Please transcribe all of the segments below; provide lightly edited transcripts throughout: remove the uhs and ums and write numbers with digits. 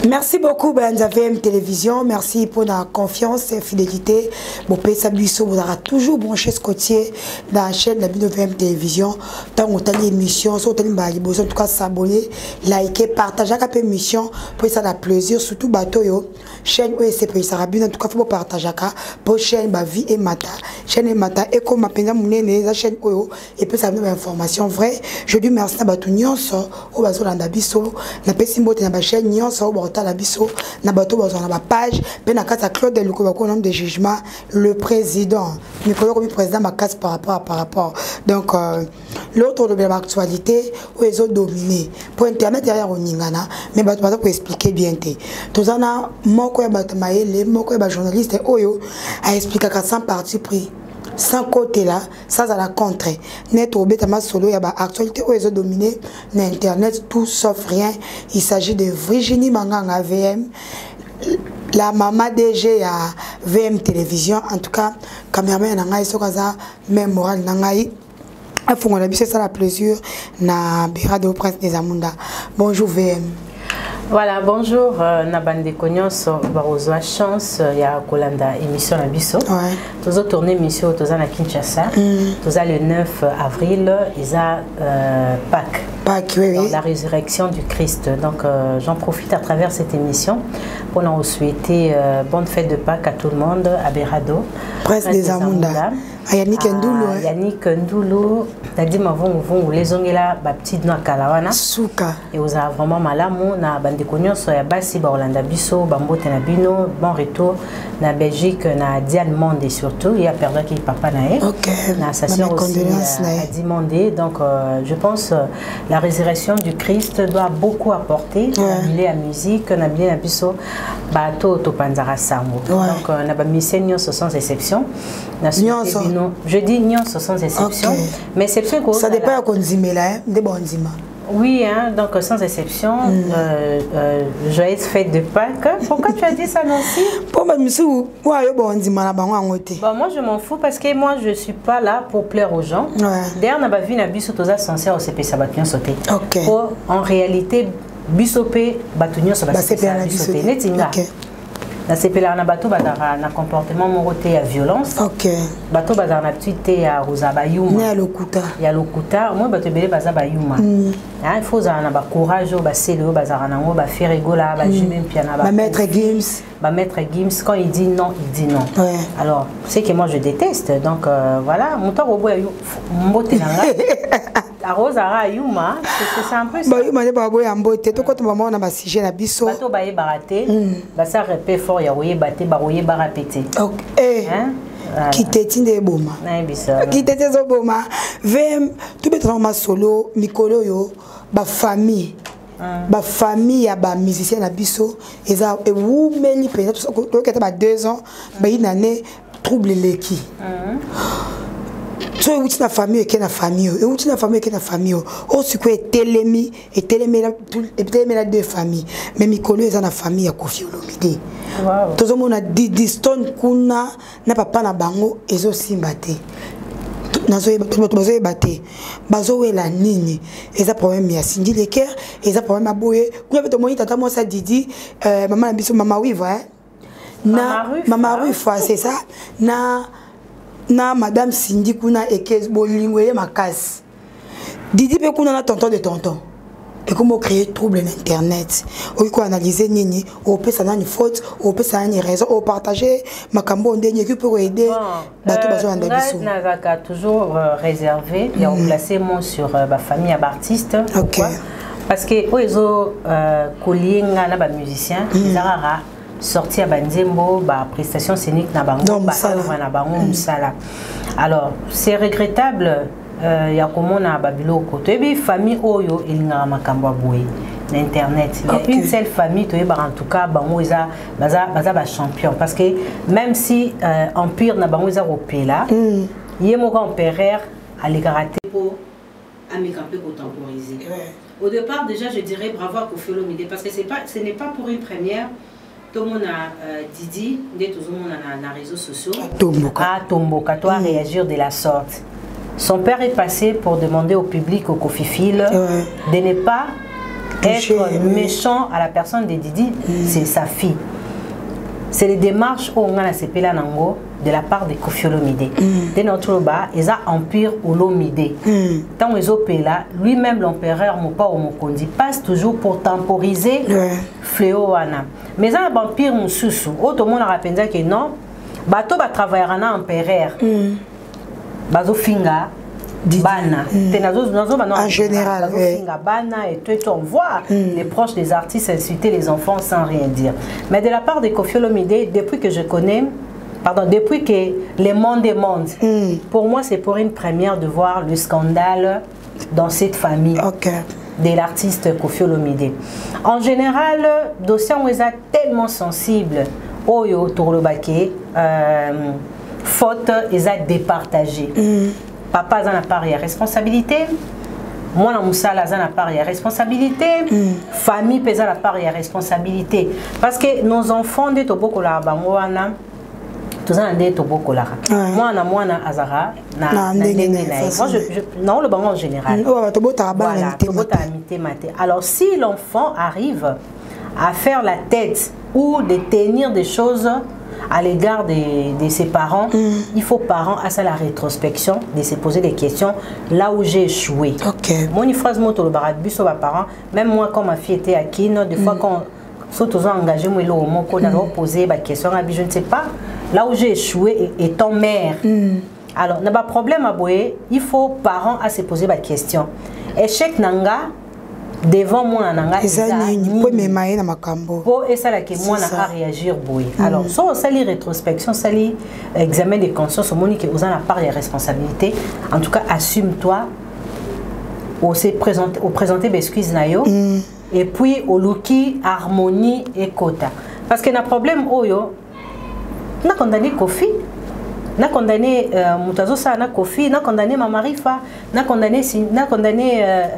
Merci beaucoup, BNZVM Télévision. Merci pour la confiance et fidélité. Bon, Sabuisso, vous aurez toujours branché ce côté dans la chaîne de la BNZVM Télévision. Tant que vous avez l'émission, si vous avez en tout cas s'abonner, liker, partager la émission pour ça la plaisir. Surtout, bateau, chaîne OSP, ça rabine. En tout cas, il faut partager pour chaîne Vie et Mata. Chaîne et Mata, et comme ma peine, la chaîne OYO, et puis ça donne information vraie. Je dis merci à Batunion, au bateau d'Andabiso, la pessimbo de la chaîne Nyon, la biso na bato bazana ba page pe na kata Claude Lukobako nom de jugement le président Nicolas comme président ma casse par rapport donc l'autre de l'actualité où ils ont dominé pour internet derrière oningana mais bato pour expliquer bien té tozana moko ya bato maele moko ya journaliste oyo a expliqué qu'à 100 parti pris sans côté là, ça à la contre. Net au bêta solo, il y a une actualité où ils ont dominé l'internet, tout sauf rien. Il s'agit de Virginie Manganga VM, la maman DG à VM Télévision. En tout cas, caméraman Nangaï, Sokaza, même moral Nangaï. Il faut qu'on a ça la plaisir na Birade au Prince des Amunda. Bonjour VM. Voilà, bonjour, Nabande Konyos, Barozoa Chance, il y a Kolanda émission à Bisso. Tous autres tournées émission, tous à Kinshasa. Tous à le 9 avril, ils ont Pâques. Pâques, oui, oui. La résurrection du Christ. Donc, j'en profite à travers cette émission pour nous souhaiter bonne fête de Pâques à tout le monde, à Berado. Prince des Amunda. À Yannick Ndoulou. Yannick Ndoulou. T'as dit, vous les ont là, ma petite noix Kalawana. Souka. Et vous avez vraiment malamou, na bande konyo so ya basi ba Olanda biso, bambote na bino, bon retour na Belgique, na Diane Monde surtout, il y a perdu qui papa na e. OK. Na sa sœur aussi a dit Monde. Donc je pense la résurrection du Christ doit beaucoup apporter. Na la musique, na bien na biso bato to panzara sango. Donc na ba mission sans exception. Je dis Nyon sans exception. Mais exception ça dépend à Konzimela, de Bonzima. Oui, hein, donc sans exception, joyeuse fête de Pâques. Pourquoi tu as dit ça, Nancy? Bon, moi je m'en fous parce que moi je ne suis pas là pour plaire aux gens. D'ailleurs, on a vu un biso toza censé au CP Sabatien sauter. En réalité, bisopé, batunion sur la CP sauter. Na sepela na bato bazara na comportement moroté à violence. Bato bazara na tuité à Rosaba Yuma. Ya lokuta. Ya lokuta, moi bato belé bazaba Yuma. Il faut za na ba courage ba selo bazara na ngo ba faire rigola ba jume piana ba. Maître Gims. Maître Gims quand il dit non, il dit non. Alors, c'est que moi je déteste. Donc voilà, mon temps robot mbote nanga. A Rosara Yuma, c'est un peu ça. Bah Yuma ne ba boy mbote to ko to maman na ba sujet na biso. Bato ba e baraté, ba ça répé fort ya oye baté ba oye ba répéter. Hein? Qui t'étinde boma. Qui t'étinde zo boma. VM tout betra ma solo mikolo yo ba famille. Ba famille ya ba musicien na biso eza e wu meli peut être que ba 2 ans ba une année trouble leki. So uti na famille ke na famille et uti na famille ke na famille o si ko etelemi la deux familles mais mikolo eza na famille ya Koffi Olomide. Wow. Tozo mona Didi Stone kuna na papa na bango ezo simba te. Nazo ebate bazo wela nini eza problème ya Cindy Leker eza problème ya boye kuna beto moni tata moi ça Didi maman na biso mama Wiva na mama Rufa c'est ça na madame Cindy kuna ekez bolingwe makasi Didi pe kuna na tonton de tonton et comment créer trouble internet ou quoi analyser nini ou peut ça une faute ou peut ça une raison ou partager makambo ndenge qui peut aider bato bazo anda biso na toujours réservé et on placer mon sur ma famille d'artistes. Parce que ozo kolinga na ba musicien izarara sorti à Banzembo, prestation scénique na bango, na bango musala. Alors, c'est regrettable. Il y a comme on a Babilo côté bi famille oyo elinga makambo boye na internet. Il y a une seule famille to en tout cas bango isa baza champion parce que même si empire na bango isa opela, yemo empereur à l'égarate pour amicapé pour temporiser. Au départ déjà je dirais bravo à Koffi Olomide parce que ce n'est pas pour une première. Tout le monde a Didi, tout le monde a les réseaux sociaux. Tomboka, toi réagir de la sorte. Son père est passé pour demander au public, au Koffi Fil, de ne pas être méchant à la personne de Didi, c'est sa fille. C'est les démarches où on a la nango de la part de Koffi Olomide. De notre bas, ils ont empire Olomide. Tant ils ont là, lui-même l'empereur Mopa Omokondi passe toujours pour temporiser fléau wana. Mais un empire Moussoussou, tout le monde a rappelé que non, bateau va travailler en empereur. Bazo finga bana. En général, bana et tout, on voit les proches des artistes insulter les enfants sans rien dire. Mais de la part de Koffi Olomide, depuis que je connais, depuis que le monde est monde, pour moi c'est pour une première de voir le scandale dans cette famille de l'artiste Koffi Olomide. En général, le dossier est tellement sensible, Oyo Tourlobake, faute est départagé. Papa a part de responsabilité, moi na musala a part de responsabilité, famille pesa la part de responsabilité parce que nos enfants de toboko la bangoana tous en de toboko la moi na azara na moi je non le bango en général voilà alors si l'enfant arrive à faire la tête ou de tenir des choses à l'égard de ses parents, il faut parents à ça la rétrospection, de se poser des questions là où j'ai échoué. Mon phrase moto le barat bus parents, même moi quand ma fille était à Kino, des fois quand surtout engagé moi le moko n'a posé des questions à je ne sais pas là où j'ai échoué étant mère. Alors n'a pas problème à boyer, il faut parents à se poser des questions. Échec nanga devant moi nanga et ça là que moi n'a réagir boy alors soit ça li rétrospection ça li examen de conscience au monique aux en la part des responsabilités en tout cas assume-toi au se présenter au présenter excuse nayo et puis au looki harmonie et quota parce que na problème oyo na condamné Koffi na condamné Mutazo sa na Koffi na condamné Mamarifa na condamné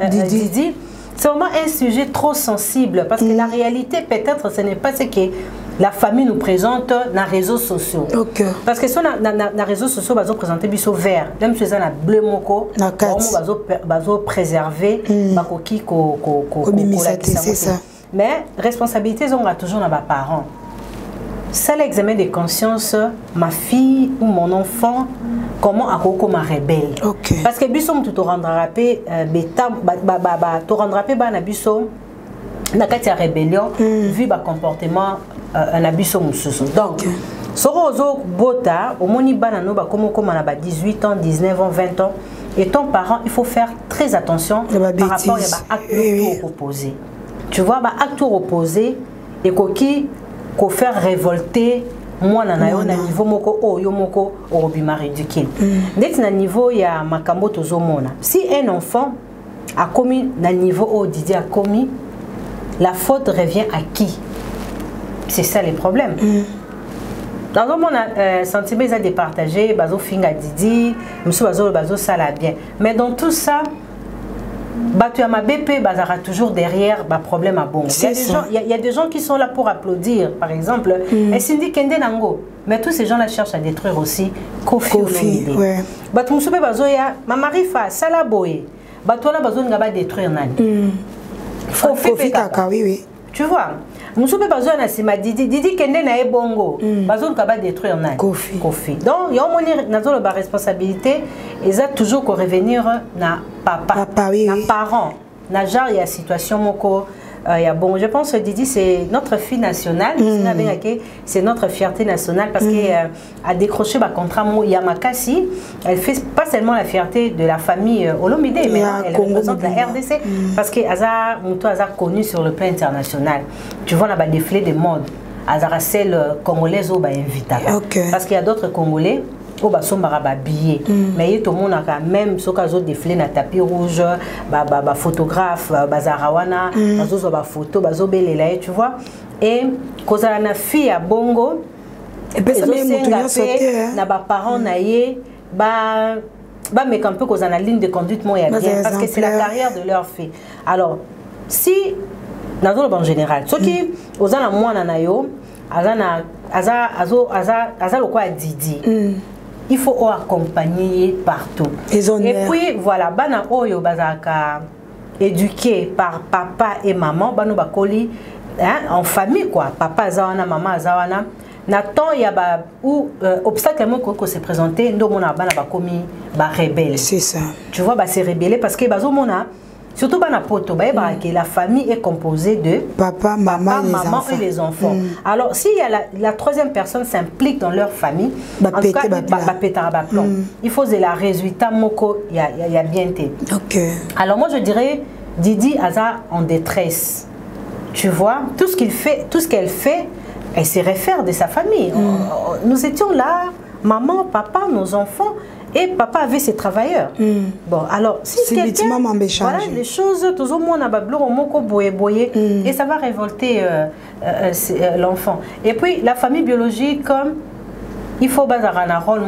Didi. C'est vraiment un sujet trop sensible parce que la réalité peut-être ce n'est pas ce que la famille nous présente dans les réseaux sociaux. Parce que sur les réseaux sociaux, ils ont présenté biso vert, même si c'est un bleu moko, ils ont préservé mais responsabilité ils ont toujours dans les parents. C'est l'examen de conscience, ma fille ou mon enfant, comment à quoi ma rebelle. Parce que biso tu te rendra rappé beta te rendra rappé na biso na kati ya rébellion vu ba comportement un abisso mususu. Donc sorozo bota au moni bana no ba comme na ba 18 ans, 19 ans, 20 ans et ton parent, il faut faire très attention par rapport à acte opposé. Tu vois ba acte opposé et koki ko faire révolter moi na niveau moko oyo moko obima ridicule. Net na niveau ya makambo tozomona. Si un enfant a commis na niveau au Didi a commis, la faute revient à qui? C'est ça le problème. Dans le monde sentiment ils a départagé, bazo finga Didi, monsieur bazo ça la bien. Mais dans tout ça tu as ma BP, bazara toujours derrière bah, problème à bon. Il y a des gens qui sont là pour applaudir, par exemple. Et Cindy Kende Nango. Mais tous ces gens-là cherchent à détruire aussi Koffi Olomide. Tu me bazoya, ma marifa, salaboye. Tu as besoin de détruire Nani. Koffi Kaka, oui. Tu vois, Moussoupe besoin de Sima Didi Kende na ebongo. Besoin de détruire Nani. Koffi. Donc, il y a une responsabilité. Ils ont toujours qu'à revenir na papa, na parent. Na genre il y a situation moko. Bon, je pense que Didi c'est notre fille nationale, c'est notre fierté nationale parce qu'elle a décroché un contrat Yamakasi. Elle fait pas seulement la fierté de la famille Olomide, mais elle représente la RDC parce qu'elle a connu sur le plan international. Tu vois là-bas défilé de mode, elle a celle congolaise au invita parce qu'il y a d'autres Congolais. Au basson billet mais tout le monde a même ce cas défilé na tapis rouge photographe bazarawana bazo ba photo bazo belela tu vois et cause na fille à bongo et puis ça na ba parents naie ba mais un peu cause na ligne de conduite moi bien parce que c'est la carrière de leur fille. Alors si dans le en général ce qui aux ana mwana na yo azana aza le quoi Didi il faut accompagner partout. Et puis voilà, bana oyo bazaka éduqués par papa et maman, bah nous bakoli en famille quoi, papa zawana, maman zawana. Nathan il y a où obstacle que s'est présenté, nous on a commis rebelle. C'est ça. Tu vois bah c'est rebelle parce que bazo mona surtout bana poto bah que la famille est composée de papa, maman et les enfants. Alors si il y a la troisième personne s'implique dans leur famille, en tout cas il faut que la résultat moko il y a bien été. OK. Alors moi je dirais Didi Aza en détresse. Tu vois, tout ce qu'il fait, tout ce qu'elle fait, elle se réfère de sa famille. Nous étions là, maman, papa, nos enfants, et papa avait ses travailleurs. Bon, alors, si quelqu'un... Voilà, les choses, tout le monde a et ça va révolter l'enfant. Et puis, la famille biologique, comme il faut un rôle,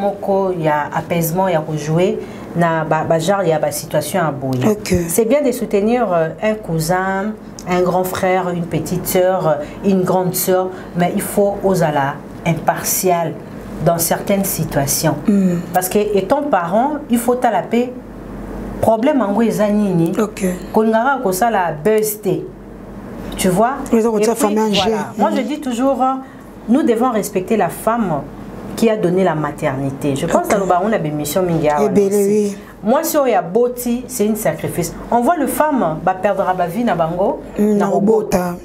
il y a apaisement, il y a rejouer, il y a une situation à bouillir. Okay. C'est bien de soutenir un cousin, un grand frère, une petite soeur, une grande soeur, mais il faut oser impartial dans certaines situations. Parce que étant parent, il faut à la paix. Problème en Guézanini, qu'on a comme ça la buzzté. Tu vois? Et puis, voilà. Moi je dis toujours, nous devons respecter la femme qui a donné la maternité. Je pense que nous avons une mission mingia. Moi, si on y a boti, c'est un sacrifice. On voit le femme perdre la vie na bango, na robota.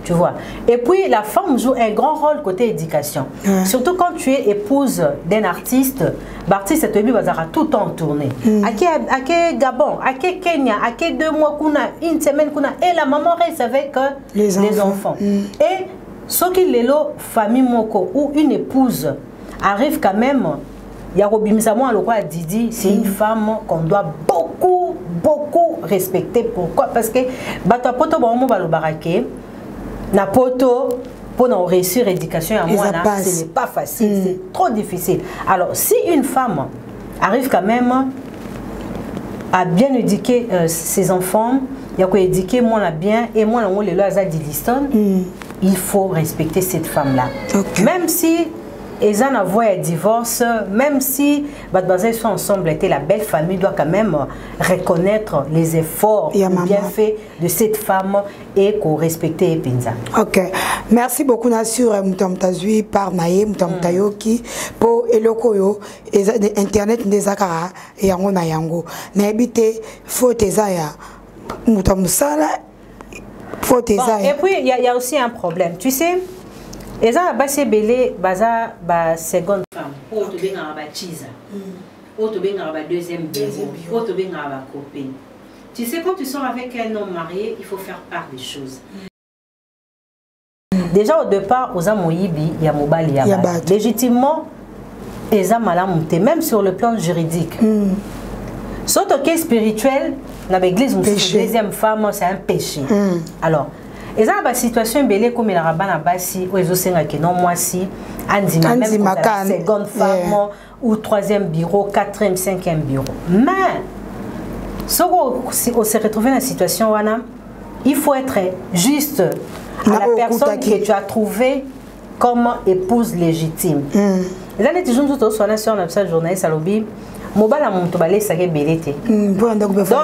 Tu vois. Et puis la femme joue un grand rôle côté éducation. Surtout quand tu es épouse d'un artiste, l'artiste te dit bazara tout le temps en tournée. À Gabon, à Kenya, à 2 mois une semaine et la maman reste avec les enfants. Et ce qui est là, famille moko ou une épouse arrive quand même. Il y a Didi, c'est une femme qu'on doit beaucoup respecter. Pourquoi? Parce que na poto pour réussir l'éducation à moi, ce n'est pas facile, c'est trop difficile. Alors, si une femme arrive quand même à bien éduquer ses enfants, il y a quoi éduquer moi bien et moi le il faut respecter cette femme-là. Même si ils ont un divorce, même si ils sont ensemble, la belle famille doit quand même reconnaître les efforts bien faits de cette femme et qu'on respecte Pinza. Ok. Merci beaucoup Nassur Moutamtazui par Naye Moutamtayoki pour Elokoyo et Internet des Akara et Yango Nayango. N'habite faut Tezaya Moutamsala faut Tezaya. Et puis il y a aussi un problème. Tu sais, et ça va se belé baza ba seconde femme ou to benga ba chiza ou to benga ba deuxième bureau ou to benga ba copine. Tu sais, quand tu sors avec un homme marié, il faut faire part des choses. Déjà au départ aux amoyibi il y a mobali ya légitimement les amalamute même sur le plan juridique. Surtout que spirituel dans l'église une deuxième femme c'est un péché. Alors et ça, la situation est comme la rabana basi, où ils ont que non moi si, andima même la seconde femme ou troisième bureau, quatrième, cinquième bureau. Mais si on se retrouve dans la situation il faut être juste à la personne que tu as trouvée comme épouse légitime. Et là, les gens qui sont sur la journaliste à l'objet. Donc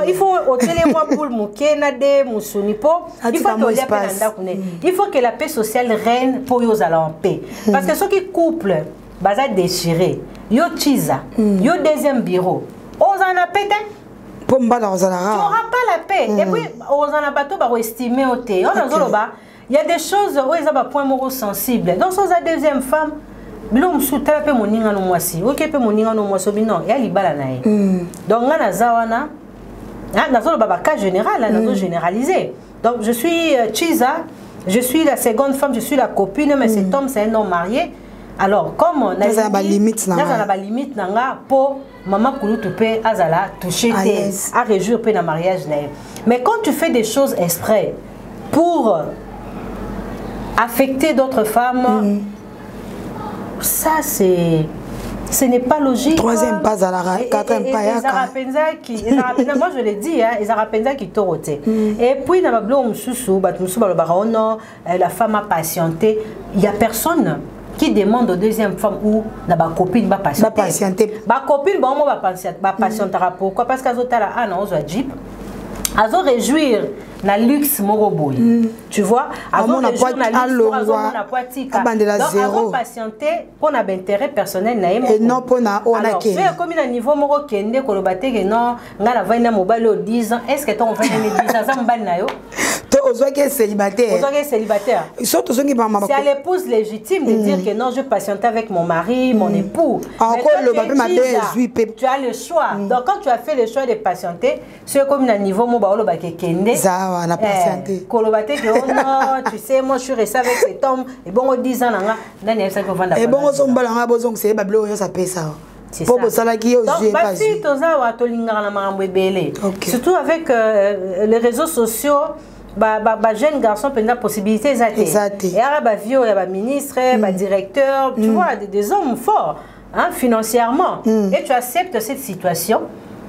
il faut il faut que la paix sociale règne pour y aller en paix. Parce que ceux qui couplent baza déchiré, yo chiza, yo deuxième bureau, on en a pété. Tu n'auras pas la paix. Et puis on en a pas tout estimé au thé. Il y a des choses où ils ont un point moral sensible. Donc sur la deuxième femme bilom souta pe moninga no mwasi oke pe moninga no mwaso bino ya libala nae donc nga nazawana nazolo baba cas général nazo généraliser donc je suis Chiza, je suis la seconde femme, je suis la copine mais cet homme c'est un homme marié. Alors comme on a ba limite nanga pour maman kulutu pe azala toucher à réjouir pe na mariage nae. Mais quand tu fais des choses exprès pour affecter d'autres femmes, ça ce n'est pas logique. Troisième pas à la quatrième pas à la moi je l'ai dit, ils ont qui toroté. Et puis dans la femme a patienté. Il n'y a personne qui demande aux deuxième femme ou la copine va patienter. Ma copine va patienter. Pourquoi? Parce qu'elle a un jeep. azo réjouir na luxe moroboy. Tu vois, azo réjouir na luxe azo na poitika. Donc azo patienter pour na intérêt personnel na yemo. Et non pour na ona ke. Alors, comme na niveau moro kende ko lobate ke non, nga la vaina mobile au 10 ans. Est-ce que ton va ne 10 ans ça mbal na yo? Toi célibataire. Célibataire. C'est à l'épouse légitime de dire que non, je patiente avec mon mari, mon époux. Encore tu as le choix. Donc quand tu as fait le choix de patienter, c'est comme un niveau mon baolo ba kende. Ça on a patienté. Kolobate que oh non, tu sais moi je suis resté avec cet homme et bon 10 ans nga nani ça ko vanda. Et bon on mbala nga bozong c'est bablo yo ça paye ça. Donc, surtout avec les réseaux sociaux, jeunes garçons ont la possibilité et il y a ministre, directeur, tu vois, des hommes forts hein, financièrement. Et tu acceptes cette situation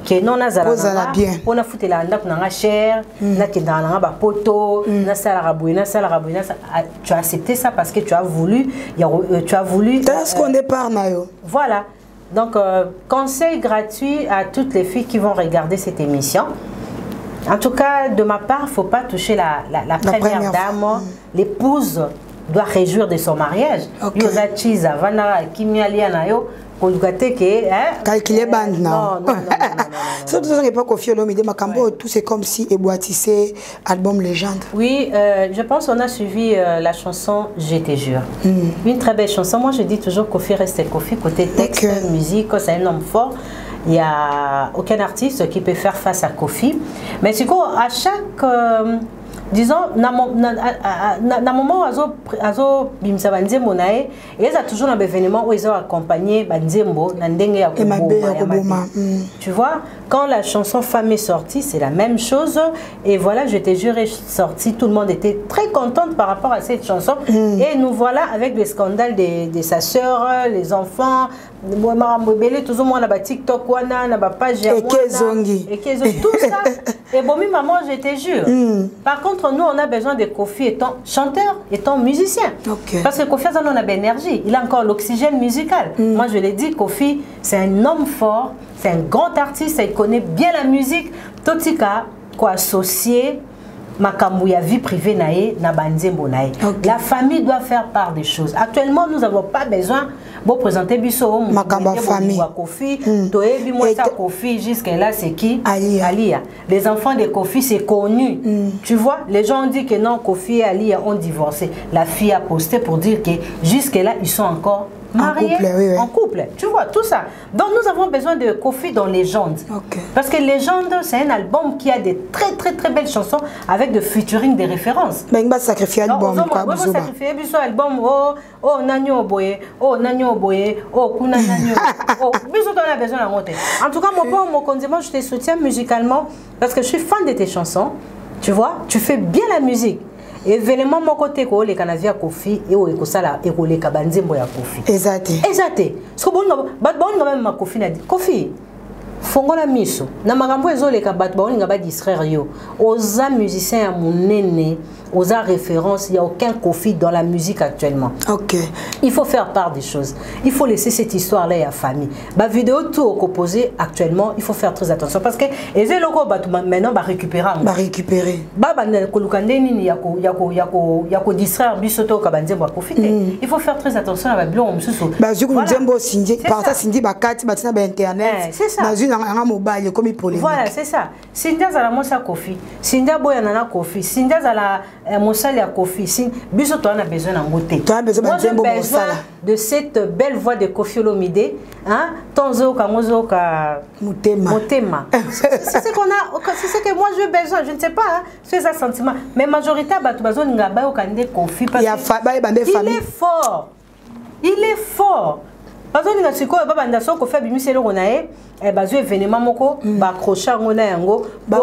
que non na zala bien pour na foutre la ndako na cher na ke dans la poto na sala rabouina tu as accepté ça parce que tu as voulu est-ce qu'on départ na yo voilà. Donc, conseil gratuit à toutes les filles qui vont regarder cette émission. En tout cas, de ma part, il ne faut pas toucher la première dame. L'épouse doit réjouir de son mariage. Calculer bande non. Surtout dans l'époque au Fiolo Midi Macambo, tout c'est comme si ébouatissé album légende. Oui, je pense qu'on a suivi la chanson Je te jure. Une très belle chanson. Moi je dis toujours Kofi reste Kofi côté texte, musique, c'est un homme fort. Il n'y a aucun artiste qui peut faire face à Kofi. Mais du coup, à chaque disons, na moment azo bimsa banzembo nae, il y a toujours un événement où ils ont accompagné banzembo na ndenge ya koboma. Tu vois, quand la chanson Femme est sortie, c'est la même chose. Et voilà, je te jure, est sortie, tout le monde était très contente par rapport à cette chanson. Et nous voilà avec le scandale de sa sœur, les enfants. Tout le monde a TikTok, na page et tout ça. Et bon, maman, je te jure. Par contre, nous, on a besoin de Kofi étant chanteur, étant musicien. Parce que Kofi, on a de l'énergie. Il a encore l'oxygène musical. Moi, je l'ai dit, Kofi, c'est un homme fort, c'est un grand artiste, il connaît bien la musique. Totika, quoi, associé. Makamouya vie privée nae na banzembo nae. La famille doit faire part des choses. Actuellement, nous n'avons pas besoin de présenter biso Makamba famille. Kofi, toebi moi ça Kofi jusqu'à là c'est qui? Alia. Les enfants de Kofi c'est connu. Tu vois, les gens ont dit que non Kofi et Alia ont divorcé. La fille a posté pour dire que jusqu'à là ils sont encore mariés, en couple, tu vois, tout ça. Donc nous avons besoin de Kofi dans Légende. Parce que Légende, c'est un album qui a des très belles chansons avec de featuring, des références. Ben va sacrifier album quoi. On va sacrifier biso album oh nanyo boye, oh nanyo boye, oh kuna nanyo. Oh biso on a besoin de monter. En tout cas mon condiment, je te soutiens musicalement parce que je suis fan de tes chansons. Tu vois, tu fais bien la musique. Événement mon côté ko les Canadiens Kofi et au ekosala et ko les kabanzembo ya Kofi. Exacté. Ce que bon même ma Kofi na dit Kofi fongola miso na makambo ezoleka bato baolinga ba distraire yo oza musicien ya monene oza référence, il n'y a aucun Kofi dans la musique actuellement. Il faut faire part des choses. Il faut laisser cette histoire-là à la famille. La vidéo tout composé actuellement, il faut faire très attention parce que les locaux maintenant va récupérer. Il faut faire très attention à la vidéo. Voilà, c'est ça. Sindia za la mosa Kofi, Sindia boya nana Kofi, Sindia za la mosali ya Kofi, biso to on a besoin d'angoté. Moi j'ai besoin de cette belle voix de Kofi Olomide, hein, tonzo kamozo ka motema. C'est ce qu'on a, c'est ce que moi j'ai besoin, je ne sais pas, hein, c'est ça sentiment, mais majorité batu bazo ninga ba okande Kofi parce qu'il est fort. Il est fort. Parce que nous avons baba ndaso ko fait bimisi eloko na ye bazo événement moko ba accrocher ngona yango ba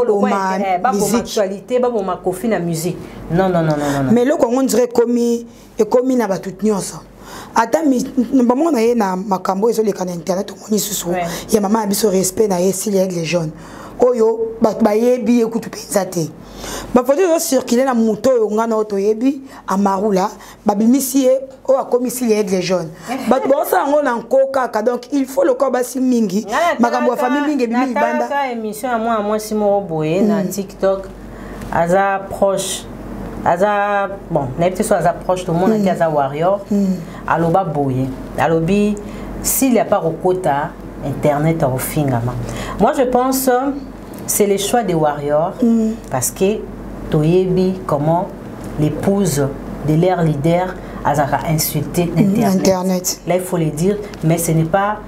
actualité ba ma Kofi na musique non mais le on dirait comme na batut nyonso ata ba mona ye na makambo ezo le kana internet on susu ya mama biso respect na ye s'il y a les jeunes oyo ba yebi ekutu penza te ba photo yo circuler na moto yo ngana oto yebi amarula ba bimisi o akomisi les jaunes ba bosa ngo na nkoka ka donc il faut le corps basi mingi makambo famille mingi bimi banda ka émission à moi Simon Boye na TikTok aza proche aza bon n'était soit aza proche tout le monde qui aza warrior aloba Boye alobi s'il n'y a pas Rokota internet au fingama moi je pense c'est le choix des warriors parce que toyebi comment l'épouse de leur leader a insulté internet. Là il faut le dire mais ce n'est pas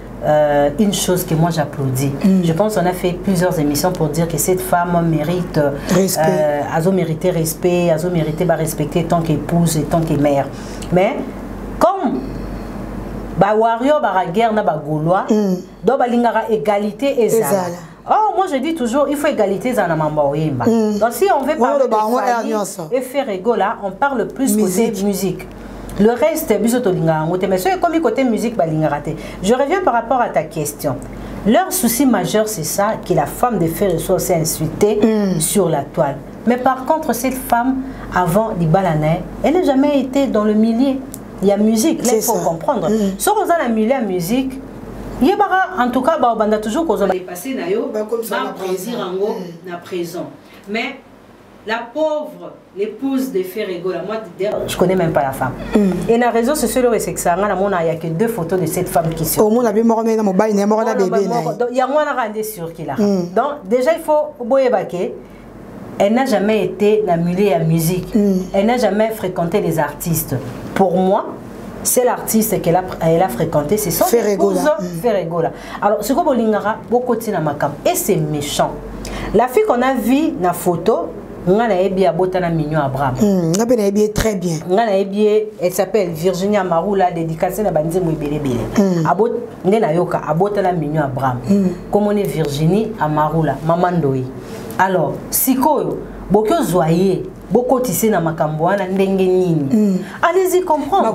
une chose que moi j'applaudis. Je pense qu'on a fait plusieurs émissions pour dire que cette femme mérite a mérité respect, a mérité respecter tant qu'épouse et tant que mère. Mais comme ba warrior ba guerre na ba gaulois donc ba lingara égalité et ça. Oh, moi je dis toujours, il faut égalité dans la mambaoyemba. Donc si on veut parler de famille et faire égaux là, on parle plus côté musique. Le reste, mais c'est comme côté musique, je reviens par rapport à ta question. Leur souci majeur, c'est ça, que la femme de faire soit aussi insultée sur la toile. Mais par contre, cette femme, avant l'Ibalanais, elle n'a jamais été dans le milieu. Il y a musique, là il faut comprendre. Si on a le milieu à musique, en tout cas, on a toujours passé na prison. Mais la pauvre, l'épouse de Ferregola, moi je connais même pas la femme. Et dans les réseaux sociaux, c'est que ça, il y a que 2 photos de cette femme qui sont. Il y a moins de sur qui là. Donc déjà il faut elle n'a jamais été dans le milieu de la musique. Elle n'a jamais fréquenté les artistes. Pour moi, c'est l'artiste qu'elle a fréquenté, c'est son épouse Ferregola. Alors, ce que vous beaucoup de makam et c'est méchant. La fille qu'on a vue dans la photo, on a bien Botana Mignon Abraham. On a bien très bien. Elle s'appelle Virginia Marula, dédicacée à Banzi Mouibele Bele. À Botana Mignon Abraham. Comme on est Virginie à Marula, Mamandoi. Alors, si vous beaucoup zoyé, beaucoup tissé dans Makamboana, allez-y comprendre.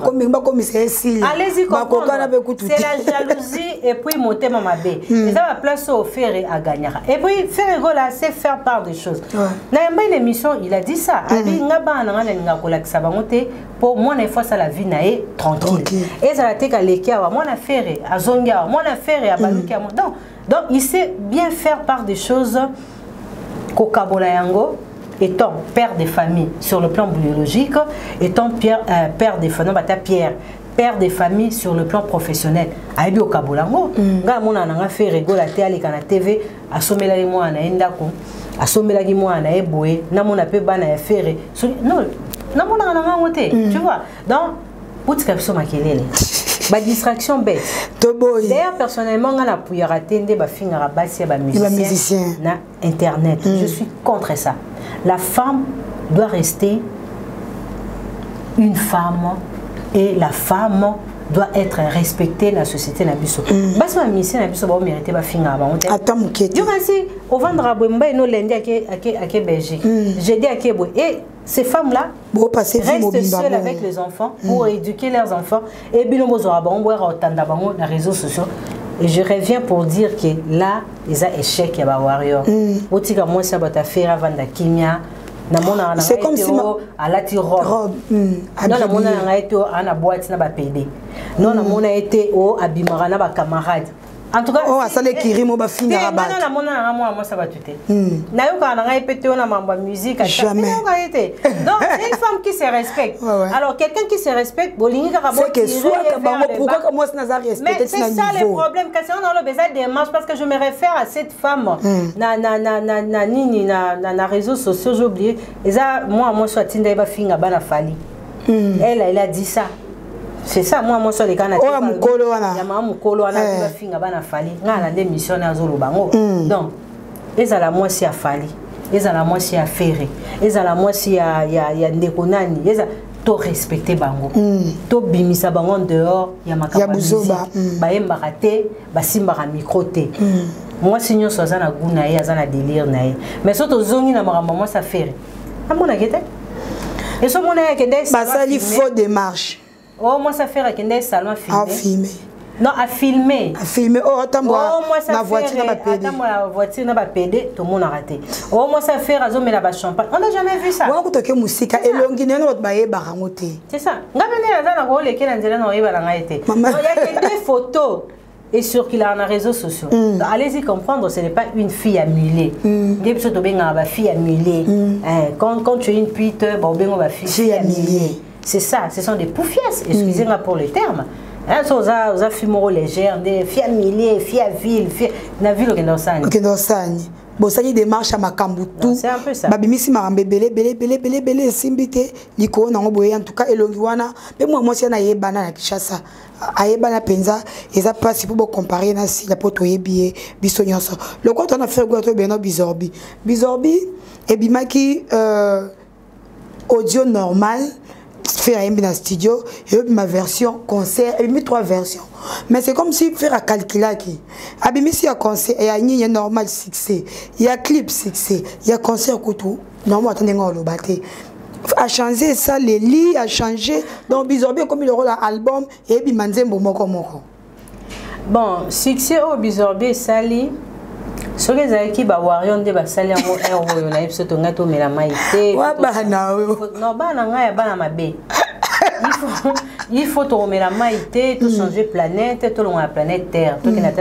Allez-y comprendre. C'est la jalousie et puis monter ma bé. Et ça va place au faire et à gagner. Et puis faire là, c'est faire part des choses. Dans une émission, il a dit ça. Pour moi, une fois ça la vie nae tranquille. Et ça la tête à l'équerre, moi la faire à Zonga, moi la faire à Baluka. Donc il sait bien faire part des choses. Kokabolayango étant père de famille sur le plan biologique, étant père de famille, père de famille sur le plan professionnel. Aibi Okabolango, nga mona nga fait rigoler à TV, assomela li moi na endako, assomela gi moi na eboé, na mona pe bana faire. Non, na mona nga ngote, tu vois. Donc pour que ça makelele. Ba distraction bête. D'ailleurs personnellement on a pu rater des ba finga basi ba musicien na internet. Je suis contre ça. La femme doit rester une femme et la femme doit être respectée dans la société na biso. Basi ba musicien na biso ba mériter ba finga ba honte. Attends mukete. Yo kasi au vendra boemba no lendi ake Belgique. J'ai dit ake bo et ces femmes-là restent seules avec les enfants pour éduquer leurs enfants. Et bien, on a les réseaux sociaux. Et je reviens pour dire que là, ils ont échec à Warrior. C'est comme si à la robe. Non, on a été à la boîte, non, on a été au Abimara, na camarade. En tout cas, oh, ça les qui riment au bafin rabat. Moi ça va tuer. Nayo quand on a répété on a ma musique. Jamais. Donc c'est une femme qui se respecte. Alors quelqu'un qui se respecte, bolingi karabo. C'est que soit pourquoi moi ça n'a respecté. Mais c'est ça le problème. Quand on a le besoin des démarches parce que je me réfère à cette femme. Na réseaux sociaux j'ai oublié. Et ça moi soit tinda ba finga bana fali. Elle a dit ça. C'est ça, moi, sur les canaux. Oh, mukolo wana. Yama mukolo wana tu vas finir bana fali. Ngana des missions à zolo bango. Donc, ils à la moi si à fali, ils à la moi si à ferré, ils à la moi si à ndekonani, ils à to respecter bango. To bimisa bango dehors, yama kababuzoba. Ba yemba raté, ba simba ra microté. Moi signor sozana guna ya zana délire nae. Mais surtout zongi na maman moi ça ferré. Amona gete. Et ce mon a que des ça lui faut démarche. Oh, moi ça fait un salon filmé. Non, à filmer. À filmer. Oh, attends, moi, ma voiture n'a pas pédé. Attends, moi, la voiture n'a pas pédé, tout le monde a raté. Oh, moi, ça fait raison, mais la champagne. On n'a jamais vu ça. C'est ça. Il y a des photos et sur qu'il a en réseaux sociaux. Allez-y comprendre, ce n'est pas une fille à muler. Fille à muler. Quand tu es une pute, fille à muler. C'est ça, ce sont des poufiasses, excusez-moi pour le terme. Vous avez filmé légère, des filles à milliers, filles à ville, na ville au Sani. Bosani démarche à Makambutu. C'est un peu ça. Babimisi marambe belé simbité liko na ngoboye en tout cas elongiwana mais moi si na yebana na Kishasa ayebana penza eza pas pour comparer na si la poto yebié biso nyonso le quand on a fait goto beno bizorbi et bimaki audio normal faire un dans studio et ma version concert et mis 3 versions mais c'est comme si faire à calculer qui abimi si y a concert et il y a normal succès il y a clip succès il y a concert coutou normalement attendez on le batté a changé ça les lits a changé donc bizarre comme il aura l'album et puis manzembo moko bon succès au bizarre sali ce que vous qui ba warion de ba sali en euro na ipso to ngato mela maite wa bana non bana ngaya bana mabe il faut to mela maite to changer planète to la planète Terre to qui na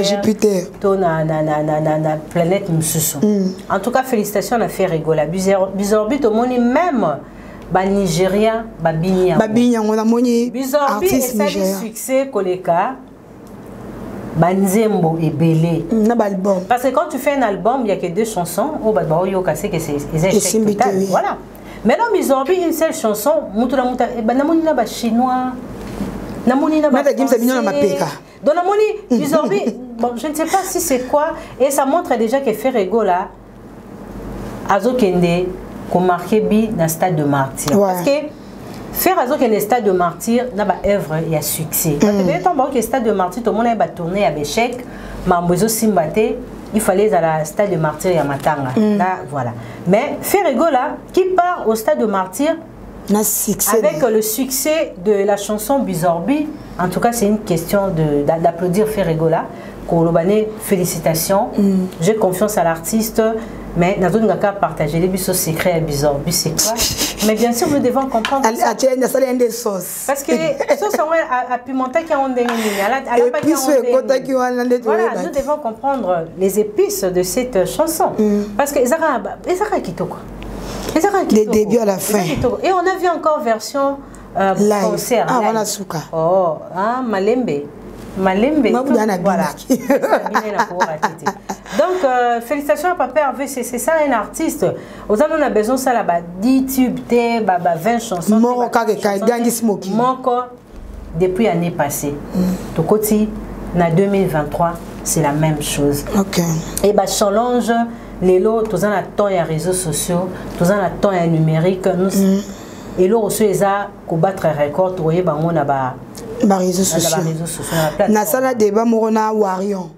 Jupiter to na planète mususu en tout cas félicitations à faire rigola bizarbi to moni même ba Nigérien ba binya on a moni artiste nigérien succès koleka Banzembo et Belé. Parce que quand tu fais un album, il n'y a que 2 chansons. Oh, bah, yo cassé que c'est échec total. Voilà. Maintenant, ils ont une seule chanson. Moutoula mouta. Bah, namoni na ba chinois. Namoni na ba français. Donc namoni, ils ont bon, je ne sais pas si c'est quoi. Et ça montre déjà que Ferrego là, Azo Kende, qu'on marquait bi dans le stade de martyr. Parce que faire à que les stades de martyr n'a pas œuvre et à succès. Parce que les stades de martyr, tout le monde a tourné à échec, Mambozo Simbate, il fallait à la stade de martyr à Matanga. Là, voilà. Mais Ferrego là, qui part au stade de martyr avec le succès de la chanson Bizorbi, en tout cas c'est une question d'applaudir Ferrego là. Kolobane, félicitations. J'ai confiance à l'artiste. Mais nous avons partagé les bisos secrets à Bizorbi, c'est quoi? Mais bien sûr, nous devons comprendre. Parce que les sauces sont à pimenta qui ont des voilà, nous devons comprendre les épices de cette chanson. Parce que Ezara Kitoko. Des débuts à la fin. Et on a vu encore version concert. Ah, voilà, Souka. Oh, Malembe. Malembe, voilà. Donc, félicitations à Papa Hervé, c'est ça un artiste. Aux on a besoin de ça là-bas, 10 tubes, 20 chansons. Moko, depuis l'année passée. Tokoti, en 2023, c'est la même chose. Et bah, challenge, les lots, tous en attendent les réseaux sociaux, tous en attendent les numériques. Et là, aussi, ils ont combattre un record, vous voyez, on a ba réseaux sociaux na sala débat morona warion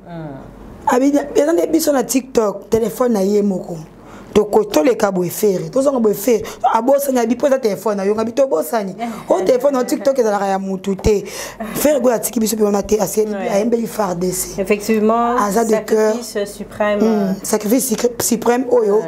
abida bezana biso na TikTok téléphone na ye moko to le kabo efere to zonga bo efere abosanya bipoza téléphone na yo ngabi to bosani o téléphone na TikTok ezala ya mutu te faire go atiki biso pe te aseli ayembeli FARDC effectivement sacrifice suprême sacrifice suprême oyo.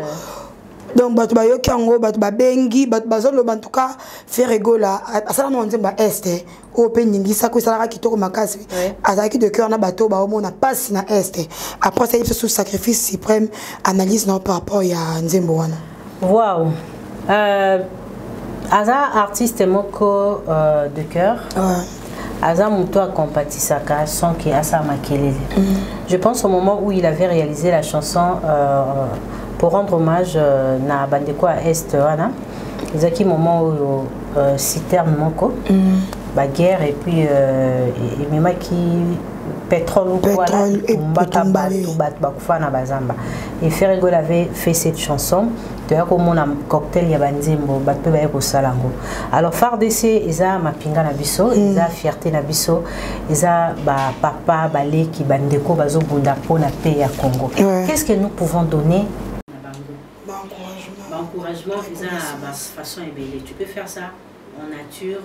Donc, batu ba yoki ango, batu ba bengi, batu ba zolo en tout cas Ferrego là, asala no nzemba este, open ningi sa ko sala kitoko makasi. Azaki de cœur na bato ba omo na passe na este. Après ça il fait sous sacrifice suprême, analyse non par rapport ya nzembo wana. Waouh. Aza artiste moko de cœur. Aza muto a compatisaka son qui a sa makelele. Je pense au moment où il avait réalisé la chanson pour rendre hommage na bandeko à Est wana ezaki moment où citerne moko ba guerre et puis mema qui pétrole et bakufana bazamba et Ferrego avait fait cette chanson de comme on cocktail ya banzembo ba pe ba ko salango alors FARDC eza mapinga na biso eza fierté na biso eza ba papa balé ki bandeko bazo bunda pona pe ya Congo. Qu'est-ce que nous pouvons donner? Encouragement, c'est la façon est belle. Tu peux faire ça en nature,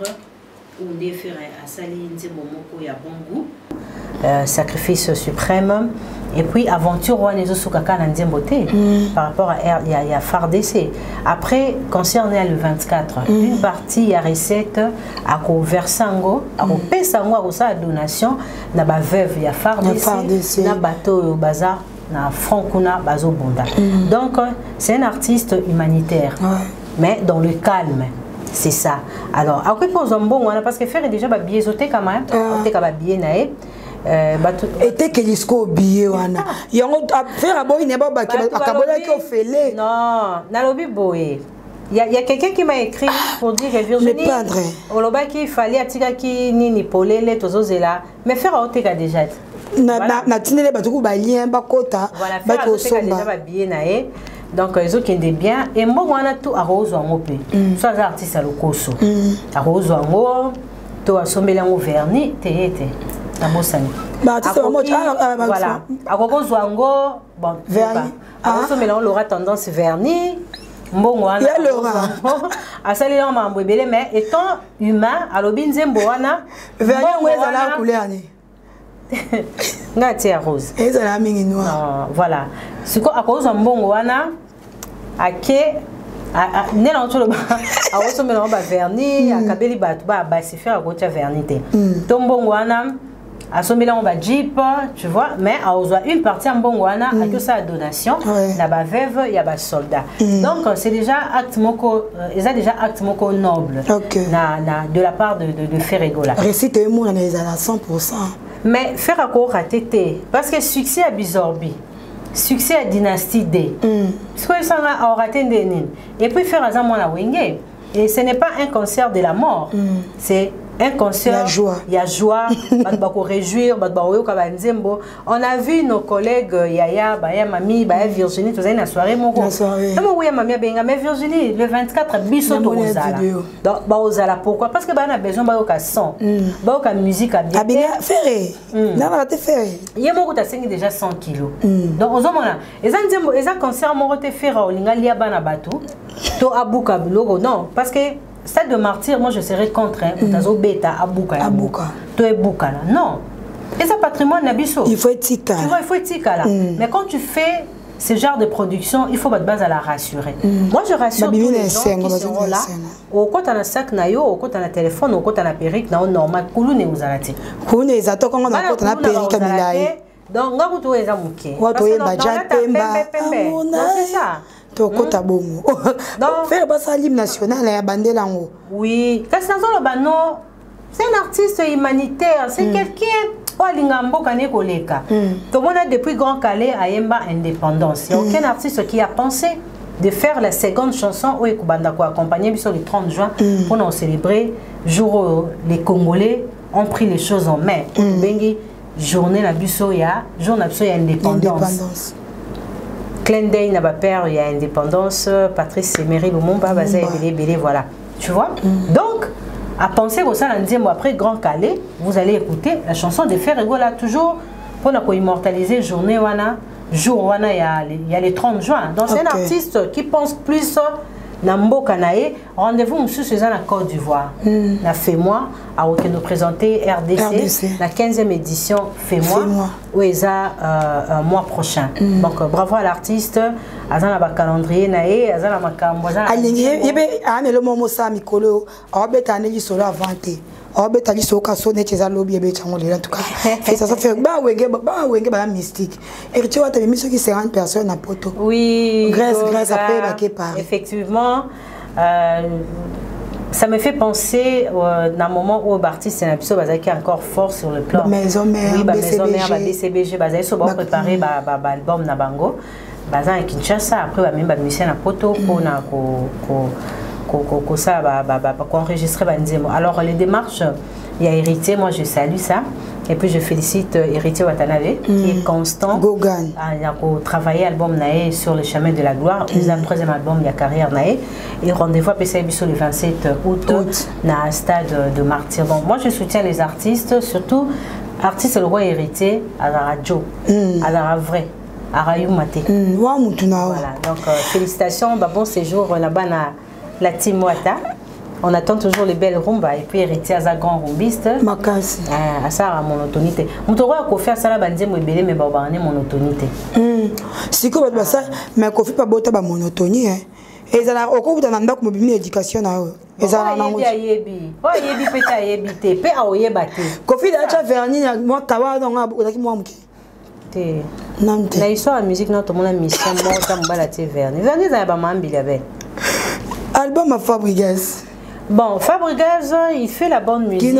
on déférait à Sali Nzemomoko ya bon goût. Sacrifice suprême. Et puis aventure par rapport à FARDC. Après, concernant le 24, une partie à recette à Versango, à Pesango, à donation, na ba veuve ya FARDC, na bateau au bazar, na Frankuna bazo bonda. Donc c'est un artiste humanitaire, mais dans le calme. C'est ça. Alors, après pour Zombo, parce que faire déjà billet sauté quand même, billet naé. Et t'es que jusqu'au billet wana yango faire abo il n'est pas baki akabola ki ofele non na lobi boé il y a quelqu'un qui m'a écrit pour dire que Virginie au loba qui fallait atika ki nini polele tozozela mais faire oteka déjà na tinele batuku ba lien ba kota ba ko somba ba billet naé donc ils ont qui est bien et moi wana tout arrose en opé soit artiste à lokoso arrose en haut to asomela ngo vernis tété voilà. Bon, vernis. Mais on aura tendance vernis. Bon, on a mais étant humain, à l'obinzemboana, vernis, on est à la couleur. Natia rose. Voilà. Ce qu'on a cause en bon, à qui Nélan tout le bas, à ressemble à vernis, à Kabeli Batba, à se faire à gauche vernité. Tombongwana. À ce moment on va jeep, tu vois, mais à une partie en Bongwana, à que ça donation, la ba veuve, il y a ba soldat. Donc c'est déjà acte moko, ils ont déjà acte moko noble, de la part de Ferregola. Récite moi on est à 100%. Mais faire à quoi raté, parce que succès à Bizorbi, succès à Dynastie D, parce que ça a raté des et puis faire à Zamona Wenge, et ce n'est pas un concert de la mort, c'est un concert, il y a joie, réjouir, on a vu nos collègues Yaya, Mami, Virginie, tout ça, une soirée, mon gars. Mais Virginie, le 24, Bissot au Zala. Donc, pourquoi? Parce que on a besoin de son, de musique à bien. Ferré. Non, on a ferré. Il y a beaucoup de déjà 100 kilos. Donc, aux hommes, ils ont concert, mon roté ferra, il y a un bateau, to abuka, non, parce que stade de martyr, moi je serais contre un bêta à Bouka. Toi et Bouka là. Non. Et ça patrimoine Nabiso. Il faut être tika. Tu vois, il faut être tika là. Mais quand tu fais ce genre de production, il faut votre base à la rassurer. Moi je rassure tous les gens qui seront là. Au côté de la sac nayo, au côté de la téléphone, au côté de la perruque, na normal. Koulou ne vous arrêtez. Koulou ne vous attend quand on a côté de la perruque à Milaï. Donc on va vous trouver ça mouké. Parce que dans c'est ça. Donc, faire ça l'hymne national et abandonner l'ango. Oui, c'est un artiste humanitaire, c'est quelqu'un. Tout le monde a depuis Grand Calais à Yemba Indépendance. Il n'y a aucun artiste qui a pensé de faire la seconde chanson où il a accompagné sur le 30 juin pour nous célébrer jour où les Congolais ont pris les choses en main. Journée la Bussoya, journée la Bussoya Indépendance. Clin d'œil n'a pas peur, il y a indépendance, Patrice Emery Lumumba, Baza et Bélé, voilà. Tu vois? Donc, à penser au sein d'un après Grand Calais, vous allez écouter la chanson de Ferregola, toujours pour immortaliser journée wana, jour wana, il y a les 30 juin. Donc, c'est un artiste qui pense plus Nambo Kanae, rendez-vous monsieur Suzanne à Côte d'Ivoire. La Fais-moi, à nous présenter RDC, la 15e édition Fais-moi, où il a mois prochain. Donc bravo à l'artiste, Azan a calendrier nae, Azan a makamboza. Aligné, il y a un élément mossa mikolo, Robert Aneli solo avanté. Robert Ali soka sonne chez Alobi et Changolé en tout cas. Et ça fait bah mystique. Et tu vois, tu as mis ceux qui 50 personnes à Poto. Oui. Grâce après baqué par. Effectivement, ça me fait penser d'un moment où Bartis et Nabiso qui est encore fort sur le plan. Maison mère, oui, maison mère, BCBG, Bazaï, so bon préparer l'album Nabango. Bazan et Kinshasa après même musicien à Poto pour na ça enregistrer. Alors les démarches, il y a Héritier, moi je salue ça et puis je félicite Héritier Watanabe qui est constant. Gogan. Il a travaillé album naé sur le chemin de la gloire. Il a le troisième album il y a carrière naé et rendez-vous à PCB sur le 27 août dans un stade de martyr. Donc moi je soutiens les artistes, surtout artistes le roi Héritier à la radio, à la vraie. À Rayou Maté. Voilà, donc félicitations, bon séjour là-bas la team Wata. on attend toujours les belles rumbas et puis héritier à grand rumbiste. Makasi. À ça, monotonité. On doit faire ça là, bandier moi belé mais babarné monotonité. Si quoi bah ça, mais Kofi pas bota ba monotonie hein. Et ça là, au cours de l'année comme bien éducation là. Et ça là non. Yebi peta yebi te pe aoye baté. Kofi d'acha verni moi kawa non a moi mki. Te. Non te. La histoire de musique non tout le monde a mis ça moi ta mbala te verni. Verni ça ba mambili avec. Album à Fabregas. Bon, Fabregas, il fait la bonne musique.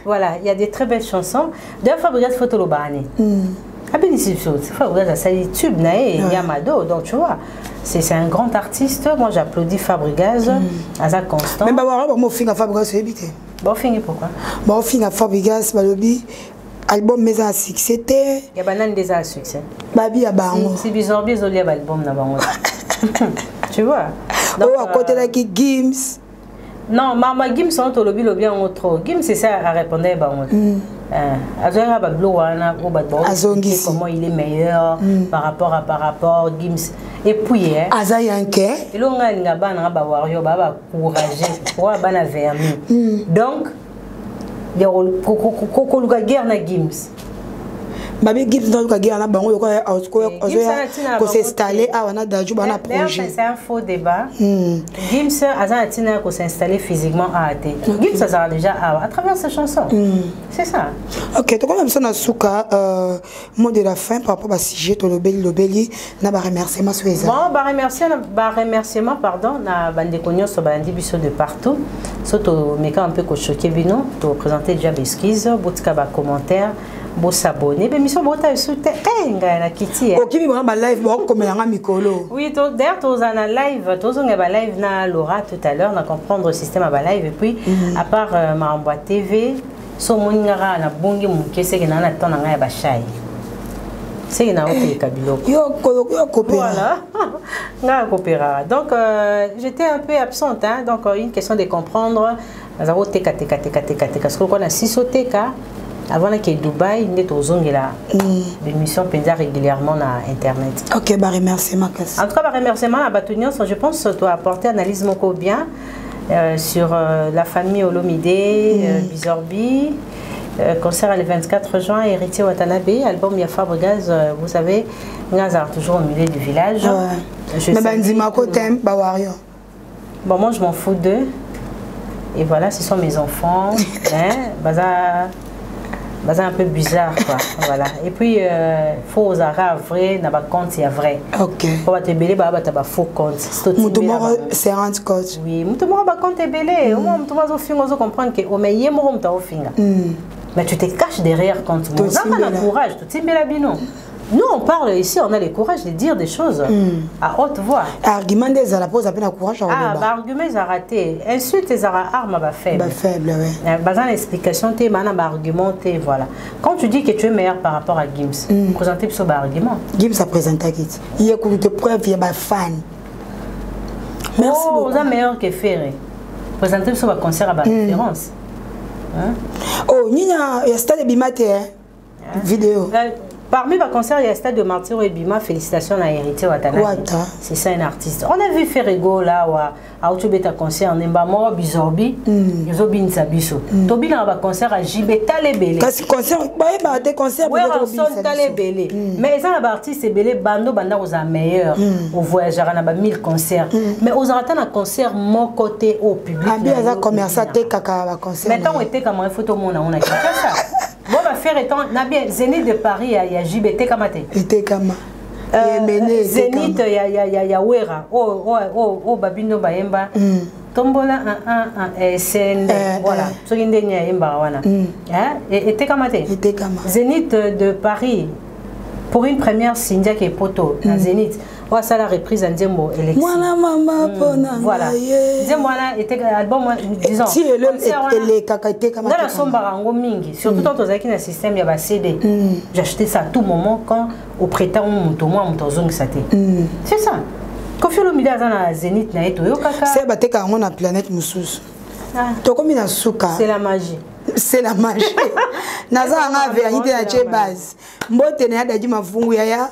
Voilà, il y a des très belles chansons. D'ailleurs, Fabregas photo le bani. Fabregas, c'est YouTube, Yamado, donc tu vois, c'est un grand artiste. Moi, j'applaudis Fabregas, Asa Constant. Mais bon, fin à Fabregas, c'est évité. Bon, fini pourquoi? Bon, fin à Fabregas, Balobi. Album mais un succès. Il y a banane des à succès. Babi à Baron. C'est bizarre, bizarre, il y a album na Baron. Tu vois? Donc, à côté de qui Gims. Non, Mama Gims, on te lobby bien trop. Gims, c'est ça à répondre à Baron. Azoya Babloana, comment il est meilleur par rapport Gims. Et puis, Azayanke. Et l'on a une abana bawario, baba courageux, pour abana vermi. Donc, il y a une guerre na Gims. Babi Gims dans le guerre na bango ko s'installer à wana daju bana projet. C'est un faux débat. Gims a tina ko s'installer physiquement à AT. Gims ça sera déjà à travers ses chansons. C'est ça. OK, to comme ça na suka mot de la fin par rapport à sujet to lobeli na ba remerciement soueza. Bon, ba remerciement pardon na bande konyo so bandi biso de partout. Soto meka un peu ko choquer bino, to présenter déjà besquize, botika ba commentaire. Bon s'abonner mais mission bota soute nga na kiti OK bi ba live ba comme nga mikolo oui d'ailleurs tous en live tous on ba live na Laura tout à l'heure na comprendre le système ba live et puis à part Maramba TV so moningara na bongi mukese ke na na tona nga ba shai c'est na ote kabilo yo coopéra voilà nga coopéra donc j'étais un peu absente hein donc une question de comprendre na ote kate parce que on a 6 oteka. Avant que Dubaï, nous avons l'émission régulièrement sur Internet. Ok, bah remerciement. En tout cas, remerciement à Batunion, je pense que tu dois apporter analyse moko bien sur la famille Olomide, Bizorbi, concert le 24 juin, Héritier Watanabe, album Ya Fabregas, vous savez, nous sommes toujours au milieu du village. Mais Bandima Kotem, Bawario. Bon, moi je m'en fous d'eux. Et voilà, ce sont mes enfants. C'est un peu bizarre quoi. Voilà. Et puis faut aux arabes vrai n'a pas compte il y a vrai. OK. Pour te belé ba ta ba faux compte. Mutumoro c'est rend compte. Oui, mutumoro ba compte belé. Au moins mutumoro zo fingo zo comprendre que o meye mo mta o finga. Mais tu te caches derrière quand tu as le courage, tu timbela bino. Nous on parle ici, on a le courage de dire des choses à haute voix. Argument des à la pose à peine courage à argument a raté. Insulte les armes ba faible. Ba faible ouais. Bazan explication té mana ba argument té voilà. Quand tu dis que tu es meilleur par rapport à Gims, présenter sur ba argument. Gims a présenté qui. Il y a de preuve il y a ba fan. Merci beaucoup. Vous êtes meilleur que Ferré. Présenter sur ba concert à ba référence. Oh, Nina, il y a stade Bimate vidéo. Parmi les concerts, il y a Stade de Martyr et Bima. Félicitations à Héritier Watanabe. C'est ça un artiste. On a vu Ferrego là, à Autobeta concert en Mbamo, Bizorbi, Yozobin Sabiso. Tobi a un concert à Jibeta Lebele. Parce que concert, des concerts, oui, mais ils ont un artiste et Belé, Bando, Banda aux meilleurs. Au voyageur, on a 1000 concerts. Mais aux arrêtants un concert, mon côté au public. Ah bien, ça commence à être un concert. Maintenant, on était comme un photo, on a fait ça. Bon, va faire étant, bien Zénith de Paris, il y a JBT Kamate. Était comme Zénith, il y a Wera. Oh, Babino Bayemba. Tombola, SN. Voilà. Ce qui est Yemba. Était Kamate. Zénith de Paris. Pour une première Cindia qui est poto, dans Zénith. Oh, ça la reprise en Djembo élection. Voilà. Djembo était album, disons. Si elle est cacaté comme ça. Dans la sombarango mingi, surtout quand on a un système, il y a un CD. J'achetais ça à tout moment quand au printemps, on c'est ça. Quand on fait le Zénith, c'est batté quand on a planète Moussous. C'est la magie. C'est la magie. Naza nga vérité na che base. Mbote na daji mafungu ya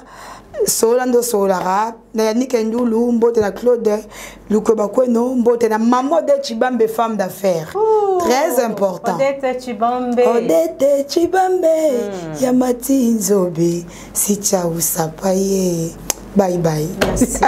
Solando Solara, Yannick Ndoulou, Mbote na Claude, Lukobakweno, Mbote na maman de Chibambe, femme d'affaires. Très important. Odette Chibambe. Odette Chibambe, Yamati Nzobe, Sicha Usapaye. Bye bye. Merci.